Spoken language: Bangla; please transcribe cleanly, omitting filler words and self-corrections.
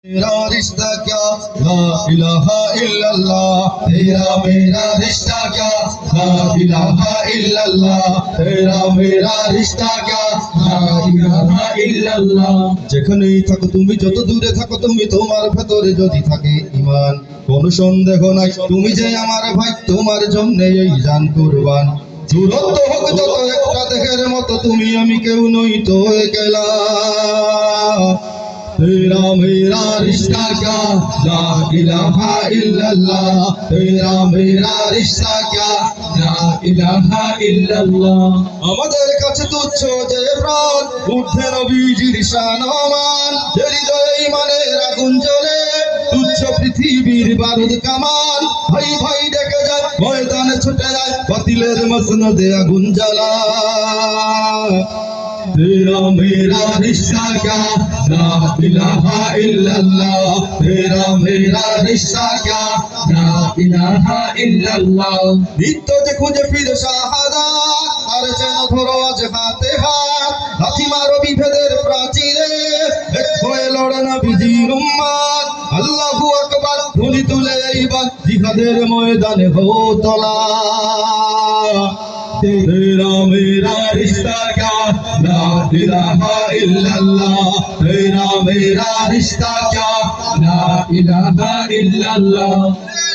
मेरा रिश्ता क्या ला इलाहा इल्लल्लाह तेरा मेरा रिश्ता क्या ला इलाहा इल्लल्लाह तेरा मेरा रिश्ता क्या ला इलाहा इल्लल्लाह যেখানেই থাকো তুমি যত দূরে থাকো তুমি তোমার ভেতরে যদি থাকে ঈমান কোন সন্দেহ নাই তুমি যে আমার ভাই তোমার জন্য এই জান কুরবান দূরত্ব হোক যত একটা দেহের মতো তুমি আমি কেউ নই তো একলা तेरा मेरा रिश्ता क्या ला इलाहा इल्लल्लाह तेरा मेरा रिश्ता क्या ला इलाहा इल्लल्लाह আমাদের কাছে তুচ্ছ যে প্রাণ ঊর্ধ্বে নবীজির শান মান হৃদয়ে ঈমানের আগুন জ্বলে তুচ্ছ পৃথিবীর বারুদ কামান ভাই ভাই ডেকে যায় ময়দানে ছুটে যায় বাতিলের মসনদে আগুন জ্বালা तेरा मेरा रिश्ता क्या ला इलाहा इल्लल्लाह तेरा मेरा रिश्ता क्या ला इलाहा इल्लल्लाह नित्य जे खुঁজে ফিরে শাহাদাত আর যেন ধরো আজ হাতে হাত লাথি মারো বিভেদের প্রাচীরে এক হয়ে লড়ে না বিজির উম্মাত আল্লাহু আকবার ধ্বনি তুলে এইবার জিহাদের ময়দানে হও তোলা तेरा मेरा रिश्ता क्या ला इलाहा इल्लल्लाह तेरा मेरा रिश्ता क्या ला इलाहा इल्लल्लाह